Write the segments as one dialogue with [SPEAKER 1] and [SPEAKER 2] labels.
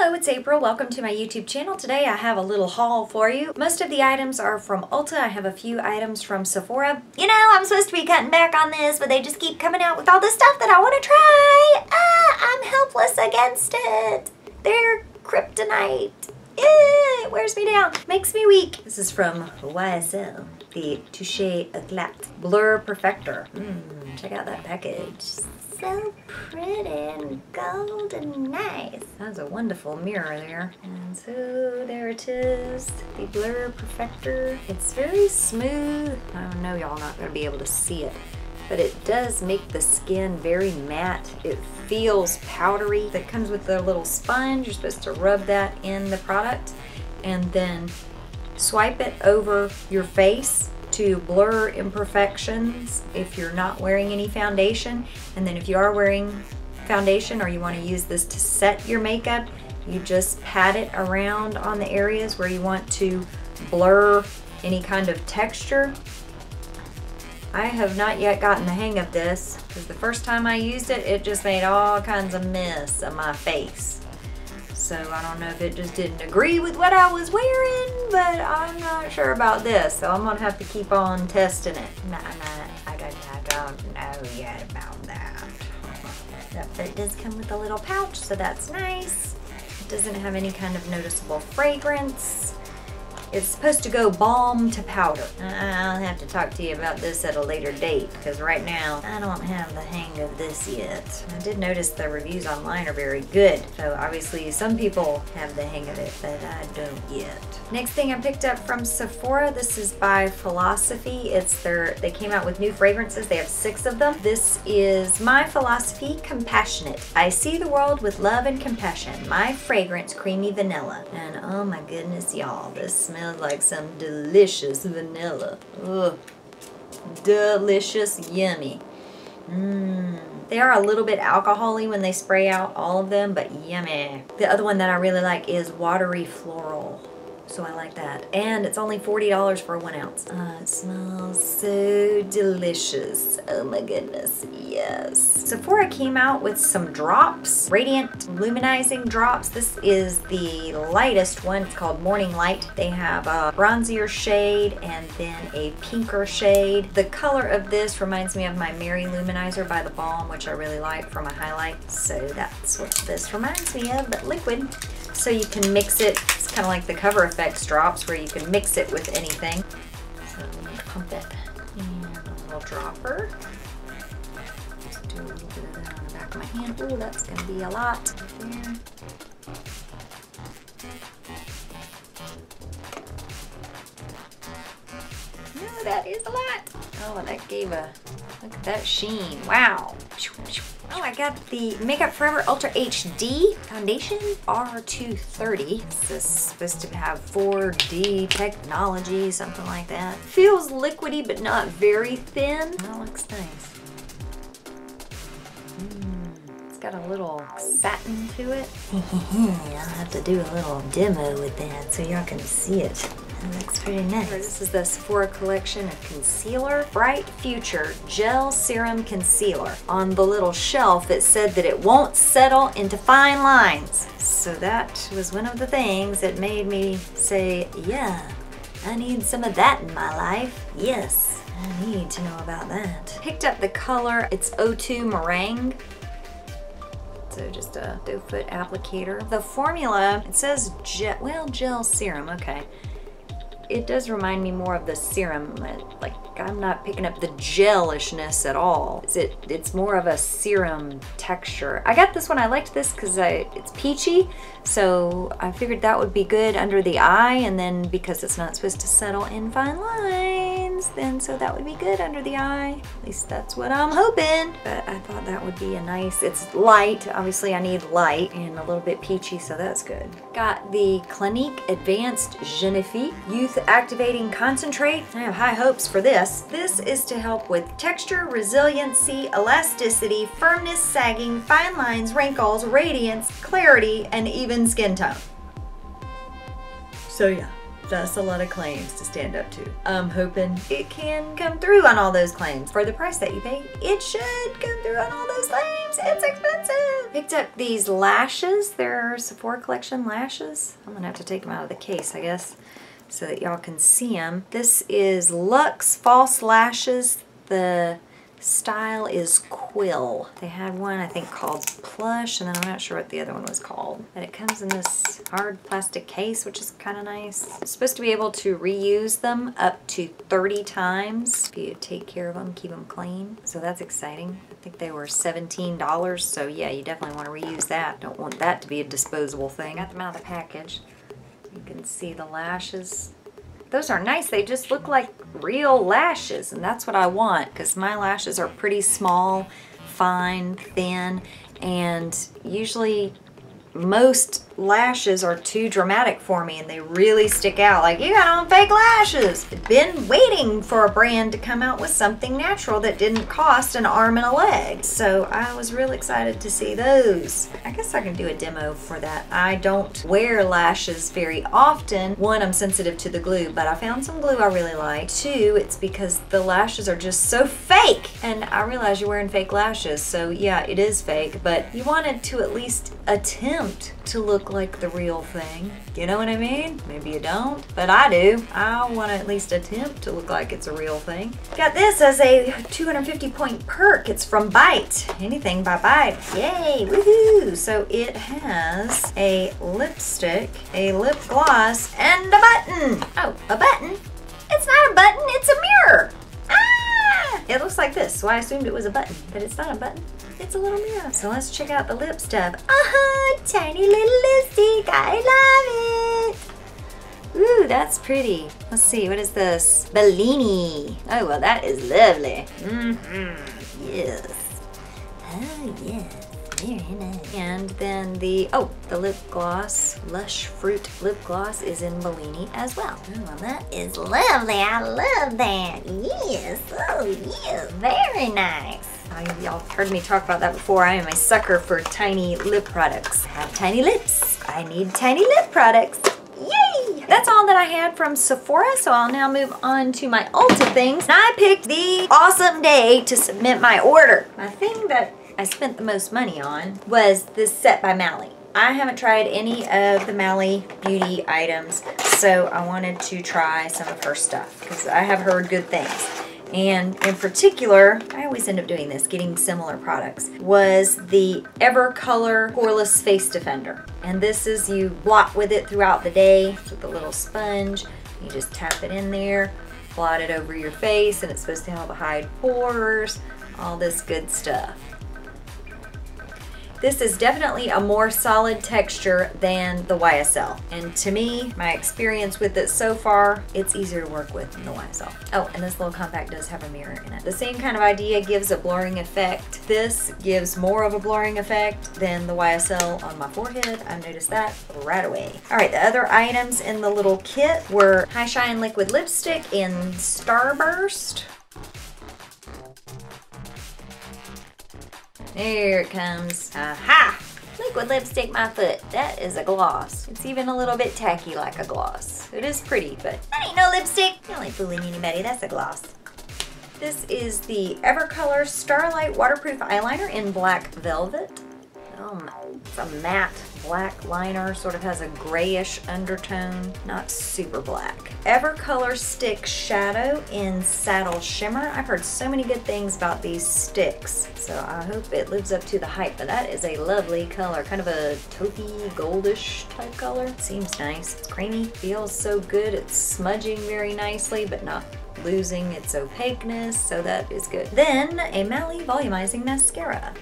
[SPEAKER 1] Hello, it's April. Welcome to my YouTube channel. Today I have a little haul for you. Most of the items are from Ulta. I have a few items from Sephora. You know, I'm supposed to be cutting back on this, but they just keep coming out with all this stuff that I want to try. I'm helpless against it. They're kryptonite. It wears me down. Makes me weak. This is from YSL, the Touche Eclat Blur Perfector. Check out that package. So pretty and gold and nice. That's a wonderful mirror there. And so there it is, the Blur Perfector. It's very smooth. I know y'all not gonna be able to see it, but it does make the skin very matte. It feels powdery. It comes with a little sponge. You're supposed to rub that in the product and then swipe it over your face to blur imperfections if you're not wearing any foundation. And then if you are wearing foundation or you want to use this to set your makeup, you just pat it around on the areas where you want to blur any kind of texture. I have not yet gotten the hang of this because the first time I used it, it just made all kinds of mess of my face. So I don't know if it just didn't agree with what I was wearing, but I'm not sure about this. So I'm gonna have to keep on testing it. I don't know yet about that. But it does come with a little pouch, so that's nice. It doesn't have any kind of noticeable fragrance. It's supposed to go balm to powder. I'll have to talk to you about this at a later date because right now I don't have the hang of this yet. I did notice the reviews online are very good. So obviously some people have the hang of it, but I don't yet. Next thing I picked up from Sephora, this is by Philosophy. They came out with new fragrances. They have 6 of them. This is My Philosophy Compassionate. I see the world with love and compassion. My fragrance creamy vanilla. And oh my goodness, y'all, this smells like some delicious vanilla. Ugh. Delicious, yummy. They are a little bit alcohol-y when they spray out all of them, but yummy. The other one that I really like is Watery Floral. So I like that. And it's only $40 for a 1 ounce. It smells so delicious. Oh my goodness, yes. Sephora came out with some drops, radiant luminizing drops. This is the lightest one. It's called Morning Light. They have a bronzier shade and then a pinker shade. The color of this reminds me of my Mary Luminizer by The Balm, which I really like for my highlight. So that's what this reminds me of, but liquid. So you can mix it. It's kind of like the Cover Effects drops where you can mix it with anything. So let me pump it in a little dropper. Just do a little bit of that on the back of my hand. Ooh, that's going to be a lot. There. No, that is a lot. Oh, that gave a, look at that sheen. Wow. Oh, I got the Makeup Forever Ultra HD Foundation R230. This is supposed to have 4D technology, something like that. Feels liquidy, but not very thin. That looks nice. It's got a little satin to it. I'll have to do a little demo with that so y'all can see it. That looks pretty nice. This is the Sephora collection of concealer. Bright Future Gel Serum Concealer. On the little shelf it said that it won't settle into fine lines. So that was one of the things that made me say, yeah, I need some of that in my life. Yes, I need to know about that. Picked up the color, it's 02 Meringue. So just a doe foot applicator. The formula, it says gel serum, okay. It does remind me more of the serum. Like, I'm not picking up the gelishness at all. It's more of a serum texture. I got this one, I liked this because it's peachy, so I figured that would be good under the eye, and then because it's not supposed to settle in fine lines, then so that would be good under the eye. At least that's what I'm hoping. But I thought that would be a nice, it's light. Obviously I need light and a little bit peachy, so that's good. Got the Clinique Advanced Genefi Youth Activating Concentrate. I have high hopes for this. This is to help with texture, resiliency, elasticity, firmness, sagging, fine lines, wrinkles, radiance, clarity, and even skin tone. So yeah, That's a lot of claims to stand up to. I'm hoping it can come through on all those claims. For the price that you pay, it should come through on all those claims. It's expensive. Picked up these lashes. They're Sephora collection lashes. I'm gonna have to take them out of the case, I guess, so that y'all can see them. This is Luxe False Lashes. The style is Quill. They had one I think called Plush, and then I'm not sure what the other one was called. And it comes in this hard plastic case, which is kind of nice. It's supposed to be able to reuse them up to 30 times if you take care of them, keep them clean. So that's exciting. I think they were $17, so yeah, you definitely want to reuse that. Don't want that to be a disposable thing. Got them out of the package. You can see the lashes. Those are nice. They just look like real lashes, and that's what I want, because my lashes are pretty small, fine, thin, and usually most lashes are too dramatic for me and they really stick out. Like, you got on fake lashes. I've been waiting for a brand to come out with something natural that didn't cost an arm and a leg. So I was real excited to see those. I guess I can do a demo for that. I don't wear lashes very often. One, I'm sensitive to the glue, but I found some glue I really like. Two, it's because the lashes are just so fake. And I realize you're wearing fake lashes, so yeah, it is fake, but you wanted to at least attempt to look like the real thing. You know what I mean? Maybe you don't, but I do. I want to at least attempt to look like it's a real thing. Got this as a 250 point perk. It's from Bite. Anything by Bite. Yay, woohoo! So it has a lipstick, a lip gloss, and a button. Oh, a button? It's not a button, it's a mirror. Ah! It looks like this, so I assumed it was a button, but it's not a button. It's a little mirror. So let's check out the lip stuff. Tiny little lipstick. I love it. Ooh, that's pretty. Let's see, what is this? Bellini. Oh, well, that is lovely. Yes. Oh, yes. Very nice. And then the lip gloss, Lush Fruit lip gloss is in Bellini as well. Oh, well, that is lovely. I love that. Yes. Oh, yes. Very nice. Y'all heard me talk about that before. I am a sucker for tiny lip products. I have tiny lips. I need tiny lip products. Yay! That's all that I had from Sephora, so I'll now move on to my Ulta things. And I picked the awesome day to submit my order. My thing that I spent the most money on was this set by Mally. I haven't tried any of the Mally beauty items, so I wanted to try some of her stuff because I have heard good things. And in particular, I always end up doing this, getting similar products, was the Evercolor Poreless Face Defender. And this is, you blot with it throughout the day with a little sponge. You just tap it in there, blot it over your face, and it's supposed to help hide pores, all this good stuff. This is definitely a more solid texture than the YSL. And to me, my experience with it so far, it's easier to work with than the YSL. Oh, and this little compact does have a mirror in it. The same kind of idea gives a blurring effect. This gives more of a blurring effect than the YSL on my forehead. I noticed that right away. All right, the other items in the little kit were High Shine Liquid Lipstick in Starburst. There it comes. Aha! Liquid lipstick, my foot. That is a gloss. It's even a little bit tacky like a gloss. It is pretty, but that ain't no lipstick. You ain't fooling anybody. That's a gloss. This is the Evercolor Starlight Waterproof Eyeliner in Black Velvet. It's a matte black liner, sort of has a grayish undertone, not super black. Evercolor Stick Shadow in Saddle Shimmer. I've heard so many good things about these sticks, so I hope it lives up to the hype, but that is a lovely color, kind of a taupey, goldish type color. Seems nice. It's creamy, feels so good. It's smudging very nicely, but not losing its opaqueness, so that is good. Then a Mally Volumizing Mascara.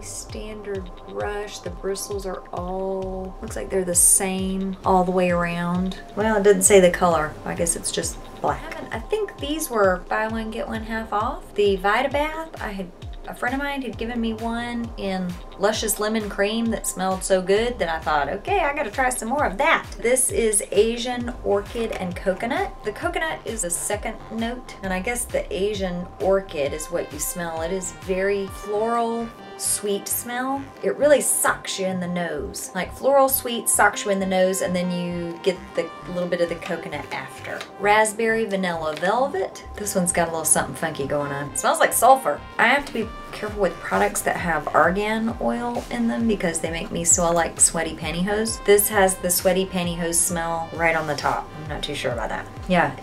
[SPEAKER 1] Standard brush. The bristles are all, looks like they're the same all the way around. Well, it didn't say the color. I guess it's just black. I think these were buy one get one half off. The Vitabath, I had A friend of mine had given me one in Luscious Lemon Cream that smelled so good that I thought, okay, I gotta try some more of that. This is Asian Orchid and Coconut. The coconut is a second note, and I guess the Asian orchid is what you smell. It is very floral, sweet smell. It really sucks you in the nose. Like floral sweet sucks you in the nose, and then you get the little bit of the coconut after. Raspberry Vanilla Velvet. This one's got a little something funky going on. It smells like sulfur. I have to be careful with products that have argan oil in them because they make me smell like sweaty pantyhose. This has the sweaty pantyhose smell right on the top. I'm not too sure about that. Yeah,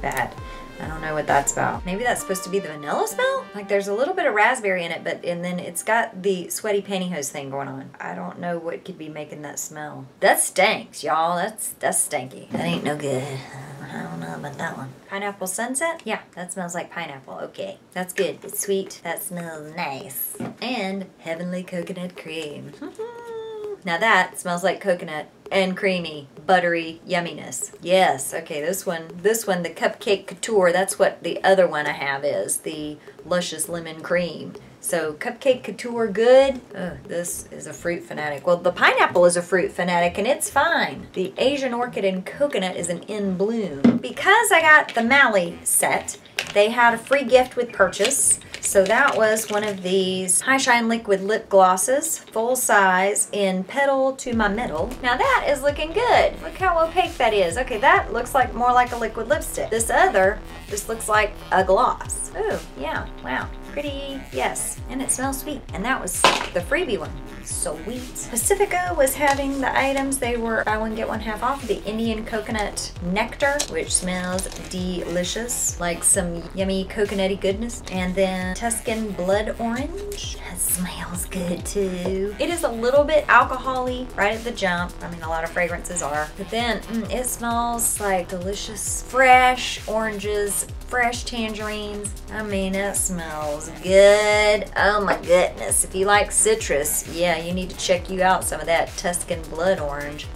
[SPEAKER 1] bad. I don't know what that's about. Maybe that's supposed to be the vanilla smell? Like there's a little bit of raspberry in it, and then it's got the sweaty pantyhose thing going on. I don't know what could be making that smell. That stinks, y'all. That's stinky. That ain't no good. I don't know about that one. Pineapple Sunset? Yeah, that smells like pineapple. Okay, that's good. It's sweet. That smells nice. And Heavenly Coconut Cream. Now that smells like coconut and creamy, buttery yumminess. Yes, okay, this one, the Cupcake Couture, that's what the other one I have is, the Luscious Lemon Cream. So Cupcake Couture, good. This is a Fruit Fanatic. Well, the pineapple is a Fruit Fanatic and it's fine. The Asian Orchid and Coconut is an In Bloom. Because I got the Mally set, they had a free gift with purchase. So that was one of these High Shine Liquid Lip Glosses, full size in Petal to My Middle. Now that is looking good. Look how opaque that is. Okay, that looks like more like a liquid lipstick. This other just looks like a gloss. Oh, yeah, wow. Pretty, yes, and it smells sweet. And that was the freebie one. Sweet. Pacifica was having the items. They were buy one, get one half off. The Indian Coconut Nectar, which smells delicious, like some yummy coconutty goodness. And then Tuscan Blood Orange. That smells good too. It is a little bit alcohol-y right at the jump. I mean, a lot of fragrances are. But then it smells like delicious, fresh oranges, fresh tangerines. I mean, it smells good. Oh my goodness. If you like citrus, yeah, you need to check you out some of that Tuscan Blood Orange.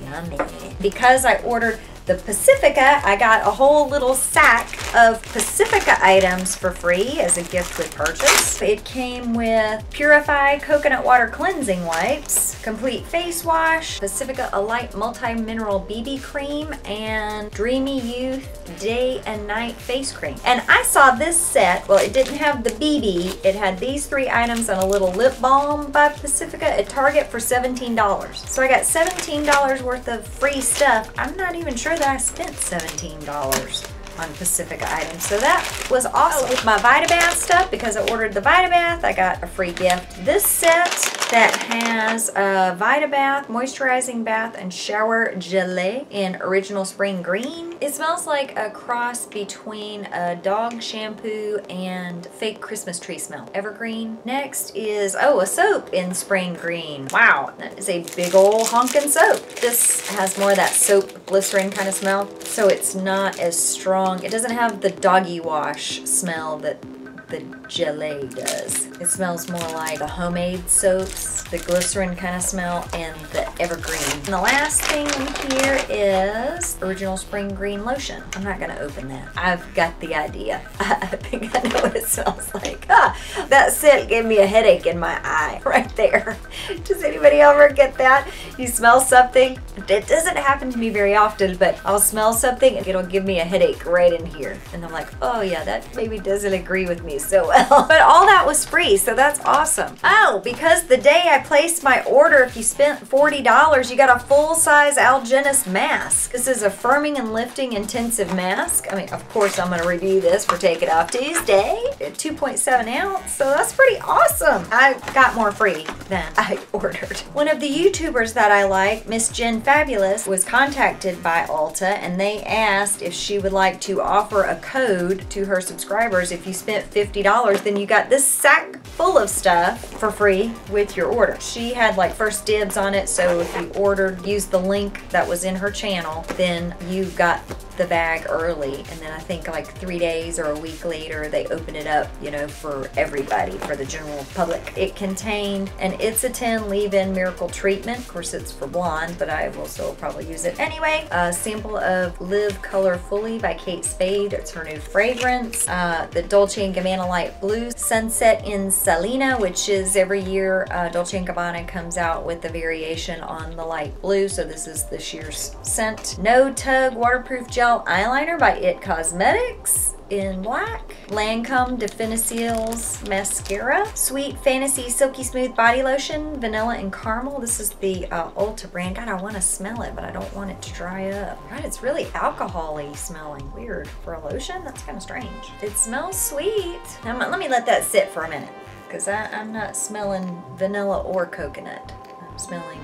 [SPEAKER 1] Yummy. Because I ordered the Pacifica, I got a whole little sack of Pacifica items for free as a gift with purchase. It came with Purify Coconut Water Cleansing Wipes, Complete Face Wash, Pacifica A Light Multi-Mineral BB Cream, and Dreamy Youth Day and Night Face Cream. And I saw this set, well, it didn't have the BB, it had these three items and a little lip balm by Pacifica at Target for $17. So I got $17 worth of free stuff. I'm not even sure that I spent $17 on Pacifica items. So that was awesome. With my Vitabath stuff, because I ordered the Vitabath, I got a free gift. This set that has a Vitabath, moisturizing bath, and shower gelée in Original Spring Green. It smells like a cross between a dog shampoo and fake Christmas tree smell. Evergreen. Next is, oh, a soap in Spring Green. Wow, that is a big old honkin' soap. This has more of that soap glycerin kind of smell, so it's not as strong. It doesn't have the doggy wash smell that the gelée does. It smells more like the homemade soaps, the glycerin kind of smell, and the evergreen. And the last thing here is Original Spring Green Lotion. I'm not gonna open that. I've got the idea. I think I know what it smells like. Ah, that scent gave me a headache in my eye right there. Does anybody ever get that? You smell something, it doesn't happen to me very often, but I'll smell something and it'll give me a headache right in here. And I'm like, oh yeah, that maybe doesn't agree with me so well. But all that was free, so that's awesome. Oh, because the day I placed my order, if you spent $40, you got a full-size Algenist mask. This is a firming and lifting intensive mask. I mean, of course, I'm gonna review this for Take It Off Tuesday. 2.7 ounce, so that's pretty awesome. I got more free than I ordered. One of the YouTubers that I like, Miss Jen Fabulous, was contacted by Ulta, and they asked if she would like to offer a code to her subscribers. If you spent $50, then you got this sack full of stuff for free with your order. She had like first dibs on it, so if you ordered, used the link that was in her channel, then you got the bag early, and then I think like 3 days or a week later they open it up, you know, for everybody, for the general public. It contained an It's a 10 leave-in miracle treatment. Of course it's for blonde, but I will still probably use it anyway. A sample of Live Color Fully by Kate Spade. It's her new fragrance. The Dolce & Gabbana Light Blue Sunset in Selena, which is every year Dolce & Gabbana comes out with a variation on the light blue, so this is this year's scent. No Tug Waterproof Gel Eyeliner by It Cosmetics in black. Lancome Definiseals Mascara. Sweet Fantasy Silky Smooth Body Lotion, Vanilla and Caramel. This is the Ulta brand. God, I want to smell it, but I don't want it to dry up. God, it's really alcohol-y smelling. Weird. For a lotion? That's kind of strange. It smells sweet. Now, let me let that sit for a minute, because I'm not smelling vanilla or coconut. I'm smelling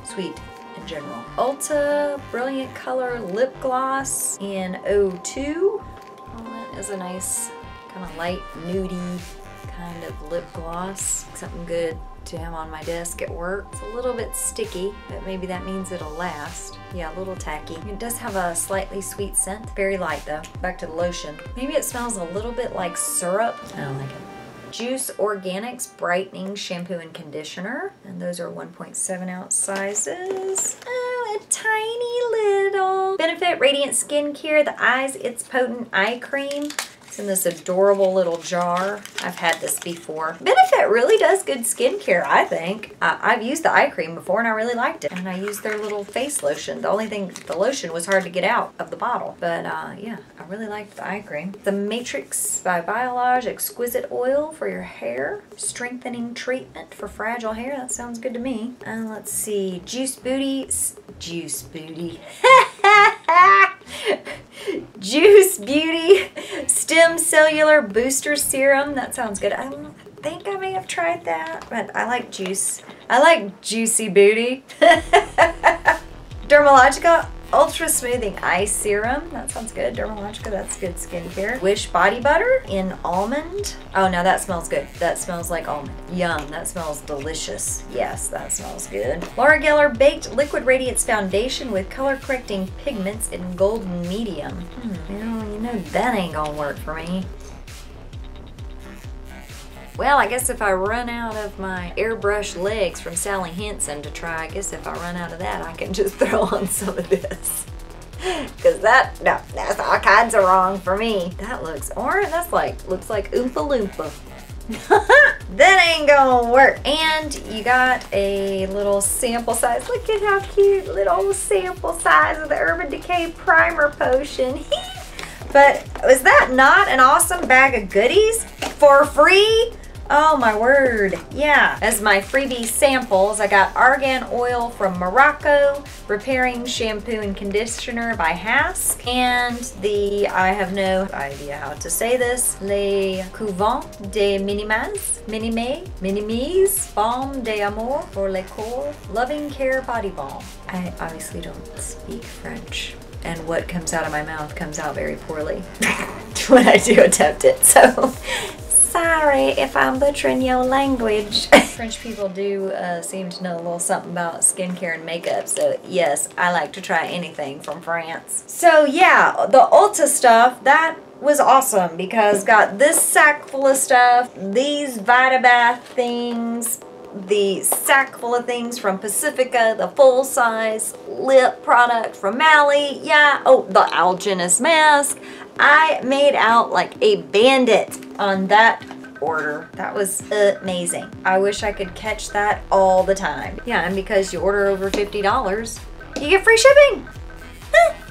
[SPEAKER 1] sweet in general. Ulta Brilliant Color Lip Gloss in 02. Oh, that is a nice kind of light nudie kind of lip gloss. Something good to have on my desk at work. It's a little bit sticky, but maybe that means it'll last. Yeah, a little tacky. It does have a slightly sweet scent. Very light though. Back to the lotion. Maybe it smells a little bit like syrup. I don't like it. Juice Organics Brightening Shampoo and Conditioner. And those are 1.7 ounce sizes. Oh, a tiny little Benefit Radiant Skincare, the Eyes It's Potent Eye Cream. It's in this adorable little jar. I've had this before. Benefit really does good skincare, I think. I've used the eye cream before and I really liked it. And I used their little face lotion. The only thing, the lotion was hard to get out of the bottle. But yeah, I really liked the eye cream. The Matrix by Biolage Exquisite Oil for your hair. Strengthening treatment for fragile hair. That sounds good to me. And let's see, Juice Beauty. Juice Beauty Stem Cellular Booster Serum. That sounds good. I think I may have tried that, but I like juice. I like Juicy Booty. Dermalogica Ultra Smoothing Eye Serum. That sounds good. Dermalogica, that's good skincare. Wish Body Butter in Almond. Oh, now that smells good. That smells like almond. Yum, that smells delicious. Yes, that smells good. Laura Geller Baked Liquid Radiance Foundation with color correcting pigments in golden medium. You know that ain't gonna work for me. Well, I guess if I run out of my airbrush legs from Sally Hansen to try, I guess if I run out of that, I can just throw on some of this. Because that's all kinds of wrong for me. That looks orange. That's like, looks like Oompa Loompa. That ain't gonna work. And you got a little sample size. Look at how cute, little sample size of the Urban Decay Primer Potion. But was that not an awesome bag of goodies for free? Oh my word. Yeah. As my freebie samples, I got Argan Oil from Morocco, Repairing Shampoo and Conditioner by Hask, and the, I have no idea how to say this, Les Couvents de Minimes, Balm d'Amour pour le Corps, Loving Care Body Balm. I obviously don't speak French, and what comes out of my mouth comes out very poorly when I do attempt it, so sorry if I'm butchering your language. French people do seem to know a little something about skincare and makeup, so yes, I like to try anything from France. So yeah, the Ulta stuff, that was awesome because got this sack full of stuff, these Vitabath things, the sack full of things from Pacifica, the full-size lip product from Mally, yeah, oh, the Algenist mask. I made out like a bandit on that order. That was amazing. I wish I could catch that all the time. Yeah, and because you order over $50, you get free shipping.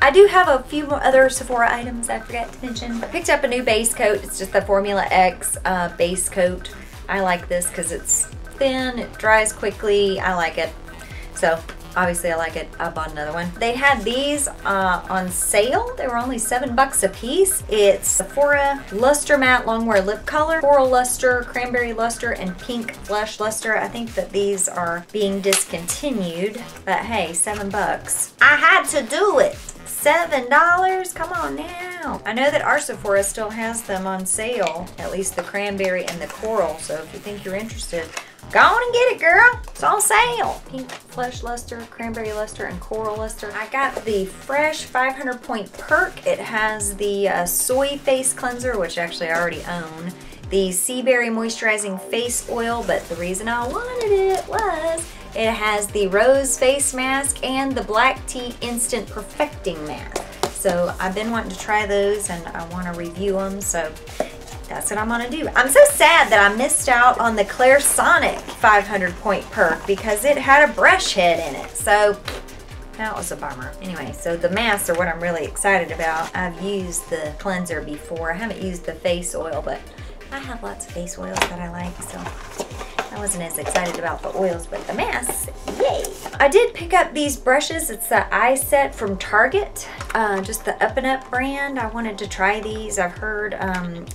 [SPEAKER 1] I do have a few more other Sephora items I forgot to mention. I picked up a new base coat. It's just the Formula X base coat. I like this because it's thin, it dries quickly. I like it. So obviously I like it. I bought another one. They had these on sale. They were only $7 a piece. It's Sephora Luster Matte Longwear Lip Color, Coral Luster, Cranberry Luster, and Pink Flesh Luster. I think that these are being discontinued, but hey, $7. I had to do it. $7? Come on now. I know that our Sephora still has them on sale, at least the cranberry and the coral, so if you think you're interested, Go on and get it, girl. It's on sale. Pink Flesh Luster, Cranberry Luster, and Coral Luster. I got the Fresh 500 Point Perk. It has the Soy Face Cleanser, which actually I already own. The Sea Berry Moisturizing Face Oil, but the reason I wanted it was it has the Rose Face Mask and the Black Tea Instant Perfecting Mask. So I've been wanting to try those and I want to review them, so that's what I'm gonna do. I'm so sad that I missed out on the Clairsonic 500 Point Perk because it had a brush head in it. So that was a bummer. Anyway, so the masks are what I'm really excited about. I've used the cleanser before. I haven't used the face oil, but I have lots of face oils that I like, so I wasn't as excited about the oils, but the masks, yay! I did pick up these brushes. It's the eye set from Target, just the Up and Up brand. I wanted to try these. I've heard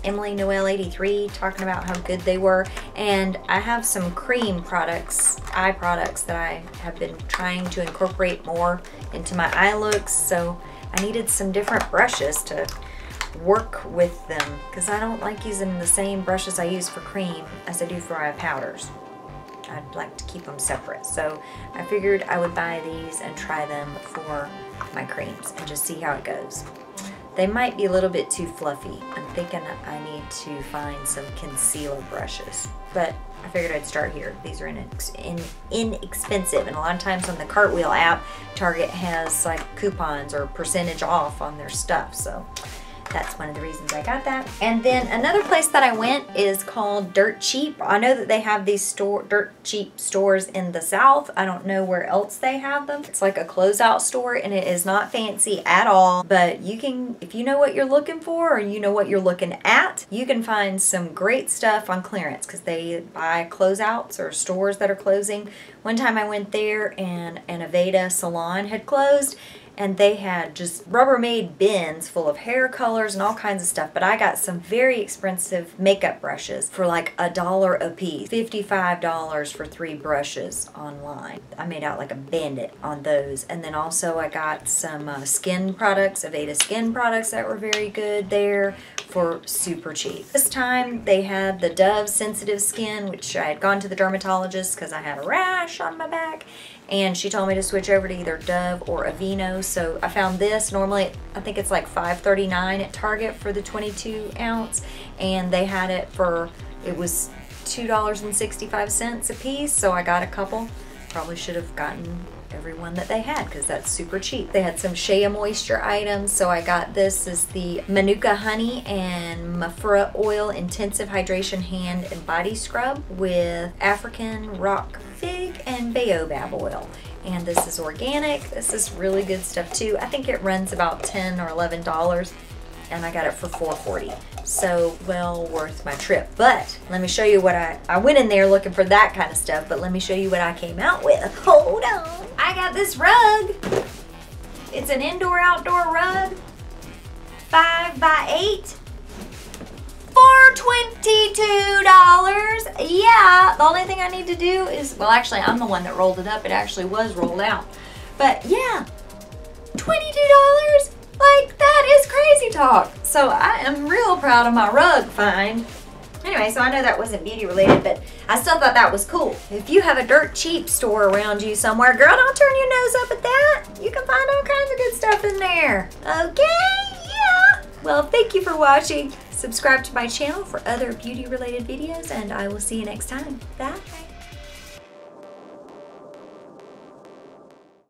[SPEAKER 1] Emily Noel 83 talking about how good they were, and I have some cream products, eye products that I have been trying to incorporate more into my eye looks, so I needed some different brushes to work with them because I don't like using the same brushes I use for cream as I do for eye powders. I'd like to keep them separate, so I figured I would buy these and try them for my creams and just see how it goes. They might be a little bit too fluffy. I'm thinking I need to find some concealer brushes, but I figured I'd start here. These are inexpensive, and a lot of times on the Cartwheel app, Target has like coupons or percentage off on their stuff, so that's one of the reasons I got that. And then another place that I went is called Dirt Cheap. I know that they have these Dirt Cheap stores in the South. I don't know where else they have them. It's like a closeout store and it is not fancy at all, but you can, if you know what you're looking for or you know what you're looking at, you can find some great stuff on clearance because they buy closeouts or stores that are closing. One time I went there and an Aveda salon had closed, and they had just Rubbermaid bins full of hair colors and all kinds of stuff. But I got some very expensive makeup brushes for like $1 a piece. $55 for 3 brushes online. I made out like a bandit on those. And then also I got some skin products, Aveda skin products that were very good there for super cheap. This time they had the Dove Sensitive Skin, which I had gone to the dermatologist because I had a rash on my back. And she told me to switch over to either Dove or Aveeno. So I found this. Normally, I think it's like $5.39 at Target for the 22 ounce. And they had it for, it was $2.65 a piece. So I got a couple. Probably should have gotten every one that they had because that's super cheap. They had some Shea Moisture items. So I got this is the Manuka Honey and Mafura Oil Intensive Hydration Hand and Body Scrub with African Rock Fig and Baobab oil. And this is organic. This is really good stuff too. I think it runs about $10 or $11 and I got it for $4.40. So well worth my trip. But let me show you what I went in there looking for that kind of stuff, but let me show you what I came out with. Hold on. I got this rug. It's an indoor-outdoor rug. 5x8. For $22. Yeah, the only thing I need to do is, well, actually, I'm the one that rolled it up. It actually was rolled out. But yeah, $22? Like, that is crazy talk. So I am real proud of my rug find. Anyway, so I know that wasn't beauty related, but I still thought that was cool. If you have a Dirt Cheap store around you somewhere, girl, don't turn your nose up at that. You can find all kinds of good stuff in there. Okay, yeah. Well, thank you for watching. Subscribe to my channel for other beauty related videos, and I will see you next time. Bye.